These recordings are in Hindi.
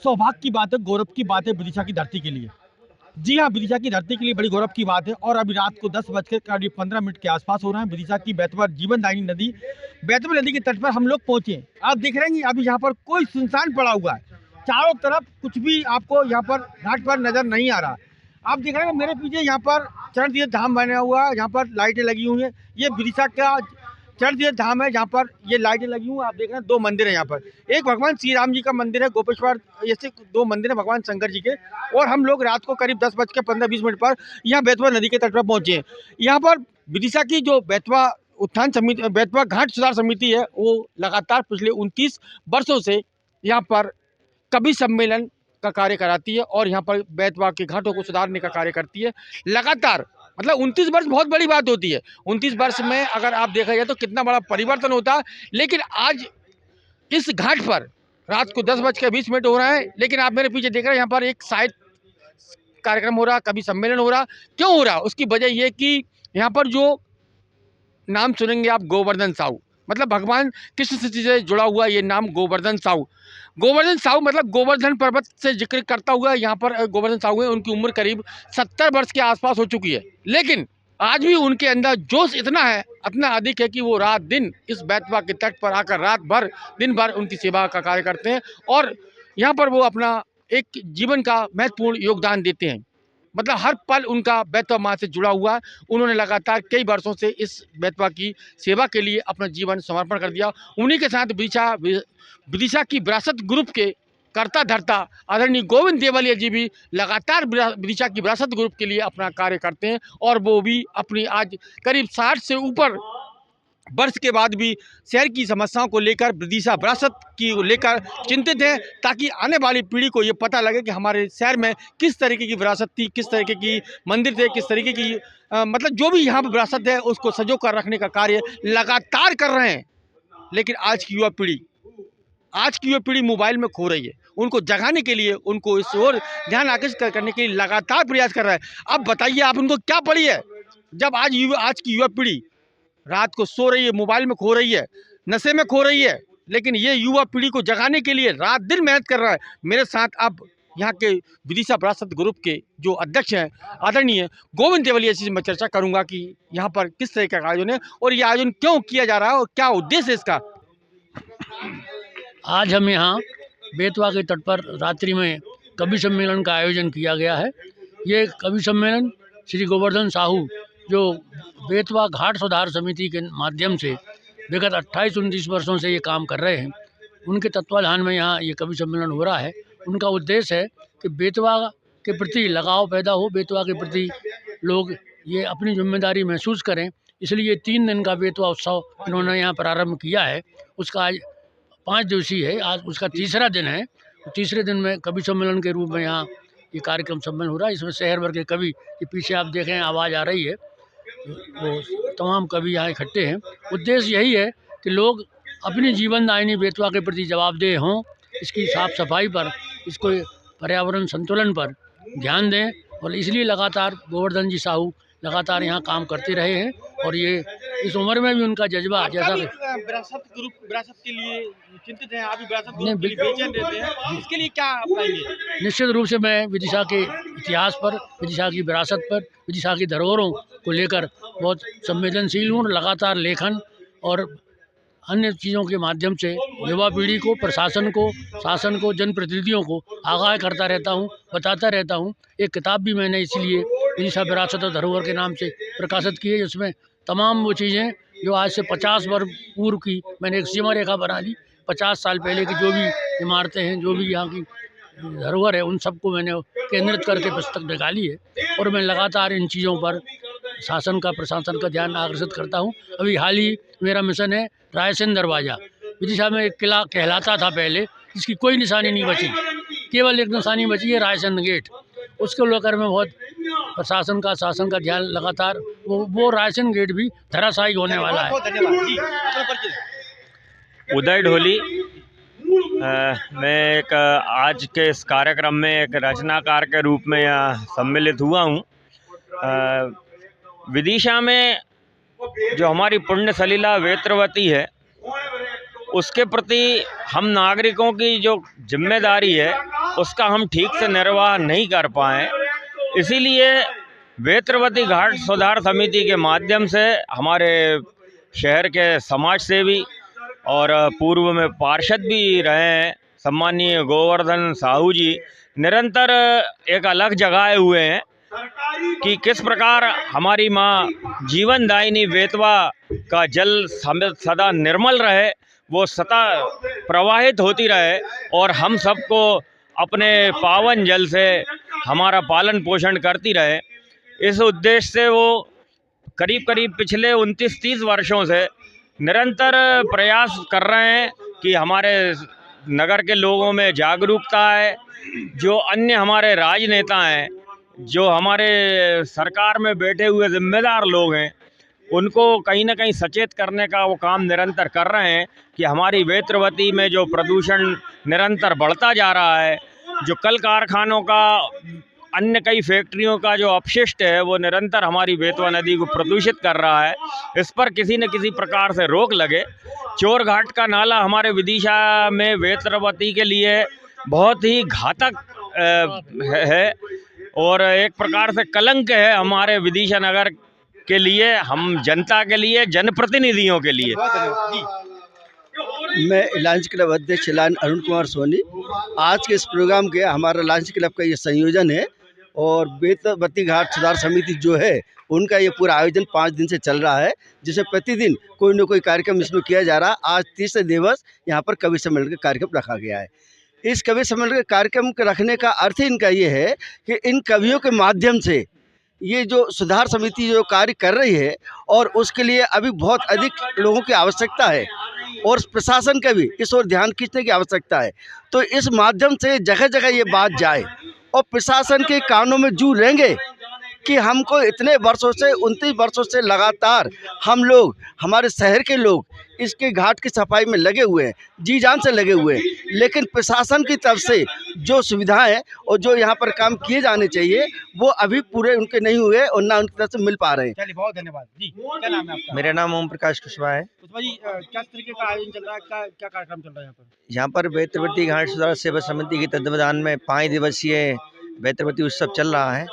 सौभाग्य की बात है, गौरव की बात है विदिशा की धरती के लिए। जी हाँ, विदिशा की धरती के लिए बड़ी गौरव की बात है। और अभी रात को 10 बजकर करीब 15 मिनट के आसपास हो रहा है। विदिशा की बेतवा जीवनदायिनी नदी, बेतवा नदी के तट पर हम लोग पहुंचे। आप देख रहे हैं अभी यहाँ पर कोई सुनसान पड़ा हुआ है। चारों तरफ कुछ भी आपको यहाँ पर घाट पर नजर नहीं आ रहा। आप देख रहे हैं मेरे पीछे यहाँ पर चरण तीर्थ धाम बना हुआ है, यहाँ पर लाइटें लगी हुई हैं। ये विदिशा का चरण तीर्थ धाम है, जहाँ पर ये लाइटें लगी हुई हैं। आप देख रहे हैं 2 मंदिर है यहाँ पर। एक भगवान श्री राम जी का मंदिर है, गोपेश्वर, ऐसे 2 मंदिर है भगवान शंकर जी के। और हम लोग रात को करीब 10 बज के 15-20 मिनट पर यहाँ बेतवा नदी के तट पर पहुंचे हैं। यहाँ पर विदिशा की जो बेतवा उत्थान समिति, बेतवा घाट सुधार समिति है, वो लगातार पिछले 29 वर्षों से यहाँ पर कवि सम्मेलन का कार्य कराती है और यहाँ पर बेतवा के घाटों को सुधारने का कार्य करती है लगातार। मतलब 29 वर्ष बहुत बड़ी बात होती है। 29 वर्ष में अगर आप देखा जाए तो कितना बड़ा परिवर्तन होता है। लेकिन आज इस घाट पर रात को 10 बज के 20 मिनट हो रहा है, लेकिन आप मेरे पीछे देख रहे हैं यहाँ पर एक साइड कार्यक्रम हो रहा, कवि सम्मेलन हो रहा। क्यों हो रहा? उसकी वजह ये कि यहाँ पर जो नाम सुनेंगे आप, गोवर्धन साहू, मतलब भगवान कृष्ण से जुड़ा हुआ ये नाम गोवर्धन साहू। गोवर्धन साहू मतलब गोवर्धन पर्वत से जिक्र करता हुआ यहाँ पर गोवर्धन साहू है। उनकी उम्र करीब 70 वर्ष के आसपास हो चुकी है, लेकिन आज भी उनके अंदर जोश इतना है, इतना अधिक है कि वो रात दिन इस बेतवा के तट पर आकर रात भर दिन भर उनकी सेवा का कार्य करते हैं और यहाँ पर वो अपना एक जीवन का महत्वपूर्ण योगदान देते हैं। मतलब हर पल उनका बेतवा माँ से जुड़ा हुआ है। उन्होंने लगातार कई वर्षों से इस बेतवा की सेवा के लिए अपना जीवन समर्पण कर दिया। उन्हीं के साथ विदिशा की विरासत ग्रुप के करता धरता आदरणीय गोविंद देवलिया जी भी लगातार विदिशा की विरासत ग्रुप के लिए अपना कार्य करते हैं और वो भी अपनी आज करीब 60 से ऊपर वर्ष के बाद भी शहर की समस्याओं को लेकर, विदिशा विरासत की लेकर चिंतित है, ताकि आने वाली पीढ़ी को ये पता लगे कि हमारे शहर में किस तरीके की विरासत थी, किस तरीके की मंदिर थे, किस तरीके की मतलब जो भी यहाँ पर विरासत है उसको सजो कर रखने का कार्य लगातार कर रहे हैं। लेकिन आज की युवा पीढ़ी मोबाइल में खो रही है। उनको जगाने के लिए, उनको इस ओर ध्यान आकर्षित करने के लिए लगातार प्रयास कर रहा है। अब बताइए आप उनको क्या पड़ी है, जब आज की युवा पीढ़ी रात को सो रही है, मोबाइल में खो रही है, नशे में खो रही है, लेकिन ये युवा पीढ़ी को जगाने के लिए रात दिन मेहनत कर रहा है। मेरे साथ अब यहाँ के विदिशा विरासत ग्रुप के जो अध्यक्ष हैं आदरणीय गोविंद देवलिया जी से मैं चर्चा करूंगा कि यहाँ पर किस तरह का आयोजन है और ये आयोजन क्यों किया जा रहा है और क्या उद्देश्य है इसका। आज हम यहाँ बेतवा के तट पर रात्रि में कवि सम्मेलन का आयोजन किया गया है। ये कवि सम्मेलन श्री गोवर्धन साहू जो बेतवा घाट सुधार समिति के माध्यम से विगत 28-29 वर्षों से ये काम कर रहे हैं, उनके तत्वाधान में यहाँ ये कवि सम्मेलन हो रहा है। उनका उद्देश्य है कि बेतवा के प्रति लगाव पैदा हो, बेतवा के प्रति लोग ये अपनी जिम्मेदारी महसूस करें, इसलिए 3 दिन का बेतवा उत्सव इन्होंने यहाँ प्रारंभ किया है। उसका आज 5 दिवसीय है, आज उसका तीसरा दिन है। तीसरे दिन में कवि सम्मेलन के रूप में यहाँ ये कार्यक्रम सम्पन्न हो रहा है। इसमें शहर भर के कवि, के पीछे आप देखें आवाज़ आ रही है, वो तमाम कवि यहाँ इकट्ठे हैं। उद्देश्य यही है कि लोग अपनी जीवनदायिनी बेतवा के प्रति जवाबदेह हों, इसकी साफ सफाई पर, इसको पर्यावरण संतुलन पर ध्यान दें और इसलिए लगातार गोवर्धन जी साहू लगातार यहाँ काम करते रहे हैं और ये इस उम्र में भी उनका जज्बा जैसा विरासत के लिए चिंतित हैं, आप भी विरासत ग्रुप के लिए बेचैन रहते हैं, इसके लिए क्या अपनाएंगे? निश्चित रूप से मैं विदिशा के इतिहास पर, विदिशा की विरासत पर, विदिशा की धरोहरों को लेकर बहुत संवेदनशील हूँ। लगातार लेखन और अन्य चीज़ों के माध्यम से युवा पीढ़ी को, प्रशासन को, शासन को, जनप्रतिनिधियों को आगाह करता रहता हूँ, बताता रहता हूँ। एक किताब भी मैंने इसलिए विदिशा विरासत और धरोहर के नाम से प्रकाशित की है, जिसमें तमाम वो चीज़ें जो आज से 50 वर्ष पूर्व की मैंने एक सीमा रेखा बना ली। 50 साल पहले की जो भी इमारतें हैं, जो भी यहाँ की धरोहर है, उन सबको मैंने केंद्रित करके पुस्तक निकाली है और मैं लगातार इन चीज़ों पर शासन का, प्रशासन का ध्यान आकर्षित करता हूँ। अभी हाल ही मेरा मिशन है रायसेन दरवाज़ा। विदिशा में एक किला कहलाता था पहले, जिसकी कोई निशानी नहीं बची, केवल एक निशानी बची है रायसेन गेट। उसको लेकर मैं बहुत प्रशासन का, शासन का ध्यान लगातार, वो रायसेन गेट भी धराशायी होने वाला है। उदय ढोली, मैं एक आज के इस कार्यक्रम में एक रचनाकार के रूप में यहाँ सम्मिलित हुआ हूँ। विदिशा में जो हमारी पुण्य सलीला वेत्रवती है, उसके प्रति हम नागरिकों की जो जिम्मेदारी है उसका हम ठीक से निर्वाह नहीं कर पाए। इसीलिए बेत्रवती घाट सुधार समिति के माध्यम से हमारे शहर के समाज सेवी और पूर्व में पार्षद भी रहे हैं सम्मानीय गोवर्धन साहू जी निरंतर एक अलग जगाए हुए हैं कि किस प्रकार हमारी माँ जीवनदायिनी बेतवा का जल सदा निर्मल रहे, वो सदा प्रवाहित होती रहे और हम सबको अपने पावन जल से हमारा पालन पोषण करती रहे। इस उद्देश्य से वो करीब करीब पिछले 29-30 वर्षों से निरंतर प्रयास कर रहे हैं कि हमारे नगर के लोगों में जागरूकता है। जो अन्य हमारे राजनेता हैं, जो हमारे सरकार में बैठे हुए जिम्मेदार लोग हैं, उनको कहीं ना कहीं सचेत करने का वो काम निरंतर कर रहे हैं कि हमारी बेत्रवती में जो प्रदूषण निरंतर बढ़ता जा रहा है, जो कल कारखानों का अन्य कई फैक्ट्रियों का जो अपशिष्ट है वो निरंतर हमारी बेतवा नदी को प्रदूषित कर रहा है, इस पर किसी न किसी प्रकार से रोक लगे। चोर घाट का नाला हमारे विदिशा में बेत्रवती के लिए बहुत ही घातक है और एक प्रकार से कलंक है हमारे विदिशा नगर के लिए, हम जनता के लिए, जनप्रतिनिधियों के लिए। मैं लायंस क्लब अध्यक्ष अरुण कुमार सोनी। आज के इस प्रोग्राम के हमारा लायंस क्लब का ये संयोजन है और बेत्रवती घाट सुधार समिति जो है उनका ये पूरा आयोजन 5 दिन से चल रहा है, जिसे प्रतिदिन कोई न कोई कार्यक्रम इसमें किया जा रहा है। आज तीसरे दिवस यहाँ पर कवि सम्मेलन का कार्यक्रम रखा गया है। इस कवि सम्मेलन के कार्यक्रम के रखने का अर्थ इनका ये है कि इन कवियों के माध्यम से ये जो सुधार समिति जो कार्य कर रही है और उसके लिए अभी बहुत अधिक लोगों की आवश्यकता है और प्रशासन का भी इस ओर ध्यान खींचने की आवश्यकता है। तो इस माध्यम से जगह जगह ये बात जाए और प्रशासन के कानों में जू रहेंगे कि हमको इतने वर्षों से 29 वर्षों से लगातार हम लोग, हमारे शहर के लोग इसके घाट की सफाई में लगे हुए हैं, जी जान से लगे हुए हैं, लेकिन प्रशासन की तरफ से जो सुविधाएं और जो यहाँ पर काम किए जाने चाहिए वो अभी पूरे उनके नहीं हुए और ना उनकी तरफ से मिल पा रहे हैं। चलिए, बहुत धन्यवाद जी। क्या नाम है आपका? मेरा नाम ओम प्रकाश कुशवाहा है। कुशवाहा जी, क्या तरीके का आयोजन चल रहा है, क्या कार्यक्रम चल रहा है यहाँ पर बेत्रवती घाट सुधार सेवा समिति के तत्वावधान में 5 दिवसीय बेत्रवती उत्सव चल रहा है।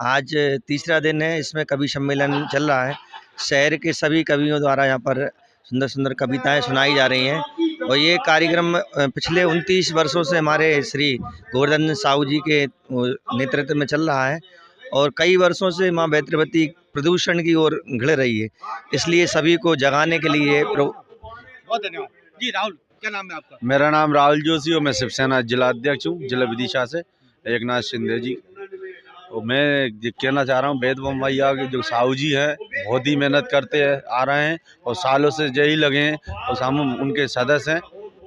आज तीसरा दिन है, इसमें कवि सम्मेलन चल रहा है। शहर के सभी कवियों द्वारा यहाँ पर सुंदर सुंदर कविताएं सुनाई जा रही हैं और ये कार्यक्रम पिछले 29 वर्षों से हमारे श्री गोवर्धन साहू जी के नेतृत्व में चल रहा है और कई वर्षों से माँ बेत्रवती प्रदूषण की ओर घिड़ रही है, इसलिए सभी को जगाने के लिए बहुत धन्यवाद जी। राहुल, क्या नाम है आपका? मेरा नाम राहुल जोशी और मैं शिवसेना जिला अध्यक्ष हूँ, जिला विदिशा से एकनाथ शिंदे जी। और मैं ये कहना चाह रहा हूँ, बेतवा मैया के जो साहू जी हैं बहुत ही मेहनत करते आ रहे हैं और सालों से यही लगे हैं और हम उनके सदस्य हैं,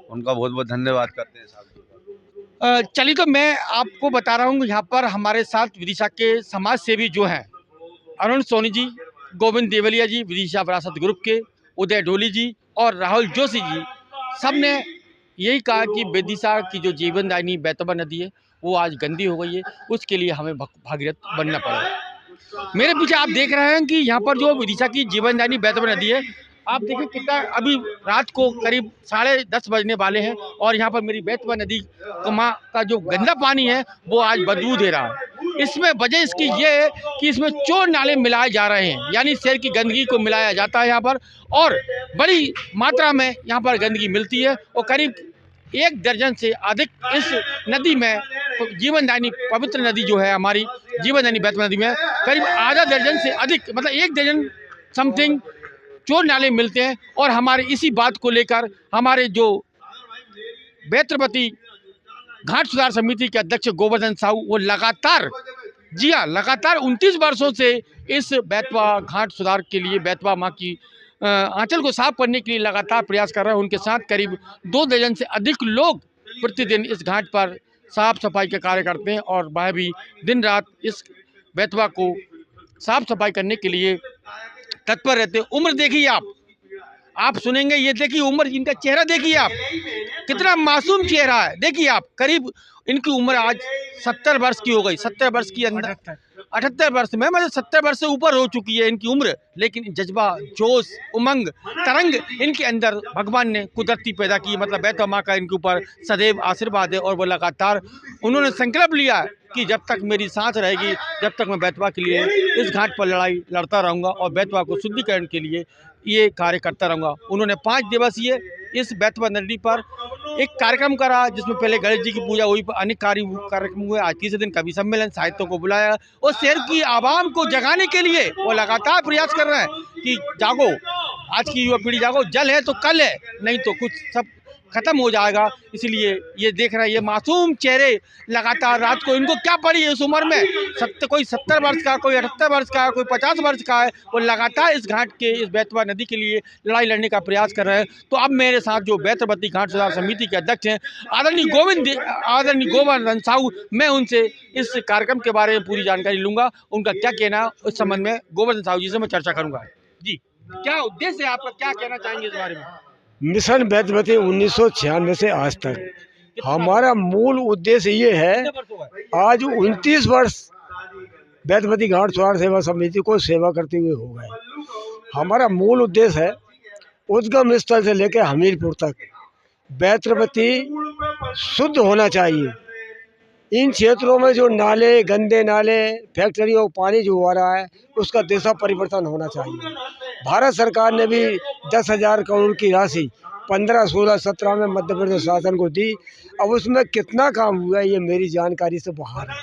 उनका बहुत बहुत धन्यवाद करते हैं साहब जी। चलिए, तो मैं आपको बता रहा हूँ यहाँ पर हमारे साथ विदिशा के समाज सेवी जो हैं अरुण सोनी जी, गोविंद देवलिया जी विदिशा विरासत ग्रुप के, उदय डोली जी और राहुल जोशी जी, सब ने यही कहा कि विदिशा की जो जीवनदायिनी बेतवा नदी है वो आज गंदी हो गई है, उसके लिए हमें भागीरथ बनना पड़ेगा। मेरे पीछे आप देख रहे हैं कि यहाँ पर जो विदिशा की जीवनदायिनी बेतवा नदी है, आप देखिए कितना, अभी रात को करीब 10:30 बजने वाले हैं और यहाँ पर मेरी बेतवा नदी का जो गंदा पानी है वो आज बदबू दे रहा है। इसमें वजह इसकी ये है कि इसमें चोर नाले मिलाए जा रहे हैं, यानी शहर की गंदगी को मिलाया जाता है यहाँ पर और बड़ी मात्रा में यहाँ पर गंदगी मिलती है और करीब 1 दर्जन से अधिक इस नदी में, जीवनदायिनी पवित्र नदी जो है हमारी जीवनदायिनी बेतवा नदी में करीब आधा दर्जन से अधिक, मतलब 1 दर्जन समथिंग चोर नाले मिलते हैं। और हमारे इसी बात को लेकर हमारे जो बेत्रवती घाट सुधार समिति के अध्यक्ष गोवर्धन साहू वो लगातार, जी हाँ, लगातार 29 वर्षों से इस बेतवा घाट सुधार के लिए, बेतवा माँ की आंचल को साफ करने के लिए लगातार प्रयास कर रहे हैं। उनके साथ करीब 2 दर्जन से अधिक लोग प्रतिदिन इस घाट पर साफ सफाई के कार्य करते हैं और वह भी दिन रात इस बेतवा को साफ सफाई करने के लिए तत्पर रहते हैं। उम्र देखिए आप सुनेंगे, ये देखिए उम्र, इनका चेहरा देखिए आप, कितना मासूम चेहरा है। देखिए आप, करीब इनकी उम्र आज 70 वर्ष की हो गई, 70 वर्ष की अंदर 78 वर्ष में, मतलब 70 वर्ष से ऊपर हो चुकी है इनकी उम्र, लेकिन जज्बा, जोश, उमंग, तरंग इनके अंदर भगवान ने कुदरती पैदा की। मतलब बैतवा माँ का इनके ऊपर सदैव आशीर्वाद है और वो लगातार उन्होंने संकल्प लिया कि जब तक मेरी सांस रहेगी, जब तक मैं बैतवा के लिए इस घाट पर लड़ाई लड़ता रहूँगा और बैतवा को शुद्धिकरण के लिए ये कार्य करता रहूँगा। उन्होंने 5 दिवसीय इस बैतवा नदी पर एक कार्यक्रम करा, जिसमें पहले गणेश जी की पूजा हुई, अनेक कार्यक्रम हुए। आज तीसरे दिन कवि सम्मेलन, साहित्यों को बुलाया और शहर की आवाम को जगाने के लिए वो लगातार प्रयास कर रहे हैं कि जागो, आज की युवा पीढ़ी जागो, जल है तो कल है, नहीं तो कुछ सब खत्म हो जाएगा। इसलिए ये देख रहे हैं, ये मासूम चेहरे लगातार रात को, इनको क्या पड़ी है इस उम्र में, कोई 70 वर्ष का, कोई 78 वर्ष का, कोई 50 वर्ष का है, वो लगातार इस घाट के, इस बैतवा नदी के लिए लड़ाई लड़ने का प्रयास कर रहे हैं। तो अब मेरे साथ जो बैतरवती घाट सुधार समिति के अध्यक्ष हैं आदरणीय गोवर्धन साहू, मैं उनसे इस कार्यक्रम के बारे में पूरी जानकारी लूँगा। उनका क्या कहना है इस संबंध में गोवर्धन साहू जी से मैं चर्चा करूँगा। जी, क्या उद्देश्य है आपका, क्या कहना चाहेंगे इस बारे में? मिशन बैतवती 1996 से आज तक हमारा मूल उद्देश्य ये है, आज 29 वर्ष बैतवती घाट सुधार सेवा समिति को सेवा करते हुए हो गए। हमारा मूल उद्देश्य है उद्गम स्थल से लेकर हमीरपुर तक बैतवती शुद्ध होना चाहिए। इन क्षेत्रों में जो नाले, गंदे नाले, फैक्ट्रियों पानी जो आ रहा है, उसका दिशा परिवर्तन होना चाहिए। भारत सरकार ने भी 10,000 करोड़ की राशि 15, 16, 17 में मध्य प्रदेश शासन को दी। अब उसमें कितना काम हुआ है ये मेरी जानकारी से बाहर है।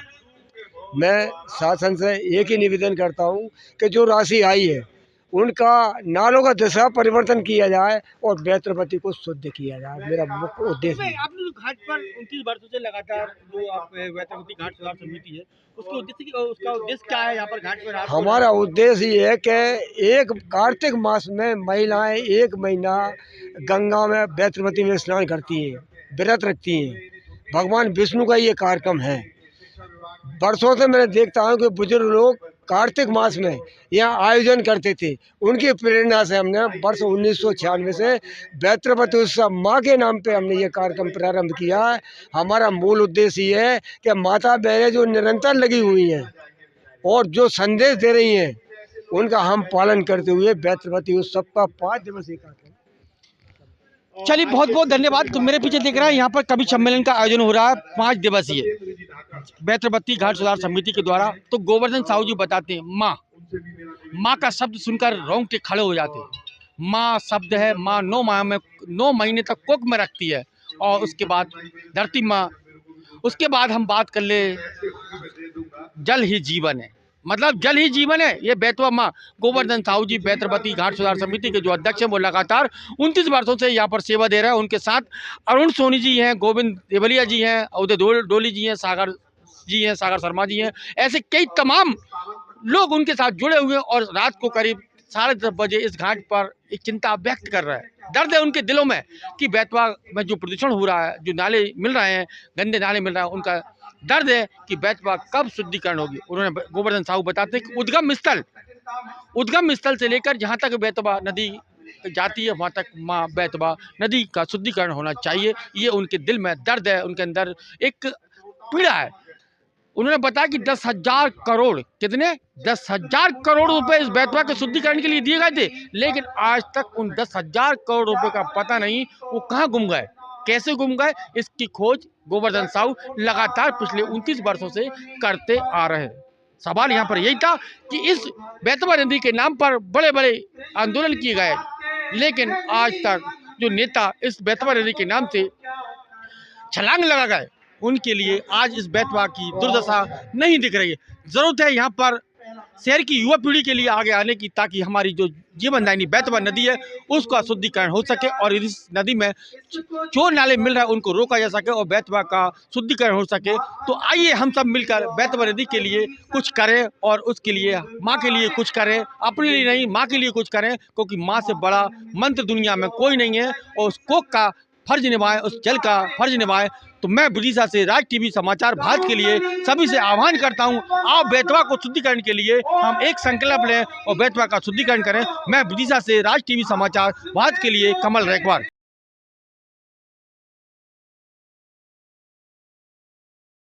मैं शासन से एक ही निवेदन करता हूँ कि जो राशि आई है उनका नालों का दिशा परिवर्तन किया जाए और बैतरवती को शुद्ध किया जाए। मेरा मुख्य उद्देश्य है। आपने जो घाट पर 29 वर्षों से लगातार जो आप बैतरवती घाट सुधार समिति है, उसका उद्देश्य क्या है यहाँ पर घाट पर? हमारा उद्देश्य ये है कि एक कार्तिक मास में महिलाएं 1 महीना गंगा में बैतरवती में स्नान करती हैं, व्रत रखती हैं। भगवान विष्णु का ये कार्यक्रम है। वर्षों से मैं देखता हूँ कि बुजुर्ग लोग कार्तिक मास में यहाँ आयोजन करते थे। उनकी प्रेरणा से हमने वर्ष 1996 से बैतरवती उत्सव माँ के नाम पे हमने ये कार्यक्रम प्रारंभ किया है। हमारा मूल उद्देश्य ये है कि माता बहनें जो निरंतर लगी हुई हैं और जो संदेश दे रही हैं, उनका हम पालन करते हुए बैतरवती उत्सव का 5 दिवसीय कार्यक्रम। चलिए, बहुत बहुत धन्यवाद। तो मेरे पीछे देख रहे हैं, यहाँ पर कवि सम्मेलन का आयोजन हो रहा है 5 दिवसीय बैतरवती घाट सुधार समिति के द्वारा। तो गोवर्धन साहू जी बताते हैं, माँ का शब्द सुनकर रोंगटे खड़े हो जाते हैं। माँ शब्द है, माँ 9 महीने तक कोख में रखती है और उसके बाद धरती माँ। उसके बाद हम बात कर ले, जल ही जीवन है, मतलब जल ही जीवन है। ये बैतवा माँ गोवर्धन साहू जी बैतरवती घाट सुधार समिति के जो अध्यक्ष हैं, वो लगातार 29 वर्षों से यहाँ पर सेवा दे रहे हैं। उनके साथ अरुण सोनी जी हैं, गोविंद देवलिया जी हैं, उदय डोली जी हैं, सागर जी हैं, सागर शर्मा जी हैं। ऐसे कई तमाम लोग उनके साथ जुड़े हुए हैं और रात को करीब 10:30 बजे इस घाट पर एक चिंता व्यक्त कर रहे हैं। दर्द है उनके दिलों में कि बैतवा में जो प्रदूषण हो रहा है, जो नाले मिल रहे हैं, गंदे नाले मिल रहे हैं, उनका दर्द है कि बैतवा कब शुद्धिकरण होगी। उन्होंने गोवर्धन साहू बताते हैं कि उद्गम स्थल से लेकर जहाँ तक बैतवा नदी जाती है, वहाँ तक माँ बैतवा नदी का शुद्धिकरण होना चाहिए। ये उनके दिल में दर्द है, उनके अंदर एक पीड़ा है। उन्होंने बताया कि 10,000 करोड़, कितने 10,000 करोड़ रुपए इस बैतवा के शुद्धिकरण के लिए दिए गए थे, लेकिन आज तक उन 10,000 करोड़ रुपए का पता नहीं वो कहाँ गुम गए, कैसे गुम गए। इसकी खोज गोवर्धन साहू लगातार पिछले 29 वर्षों से करते आ रहे हैं। सवाल यहाँ पर यही था कि इस बैतवा नदी के नाम पर बड़े बड़े आंदोलन किए गए, लेकिन आज तक जो नेता इस बैतवा नदी के नाम से छलांग लगा गए, उनके लिए आज इस बैतवा की दुर्दशा नहीं दिख रही है। ज़रूरत है यहाँ पर शहर की युवा पीढ़ी के लिए आगे आने की, ताकि हमारी जो जीवनदायिनी बैतवा नदी है उसका शुद्धिकरण हो सके और इस नदी में जो नाले मिल रहा है उनको रोका जा सके और बैतवा का शुद्धिकरण हो सके। तो आइए हम सब मिलकर बैतवा नदी के लिए कुछ करें और उसके लिए माँ के लिए कुछ करें, अपने लिए नहीं माँ के लिए कुछ करें, क्योंकि माँ से बड़ा मंत्र दुनिया में कोई नहीं है। और उस कोख का फर्ज निभाएं, उस जल का फर्ज निभाएं। तो मैं विदिशा से राज टीवी समाचार भारत के लिए सभी से आह्वान करता हूं, आप बैतवा को शुद्धिकरण के लिए हम एक संकल्प लें और बैतवा का शुद्धिकरण करें। मैं विदिशा से राज टीवी समाचार भारत के लिए कमल रैकवार।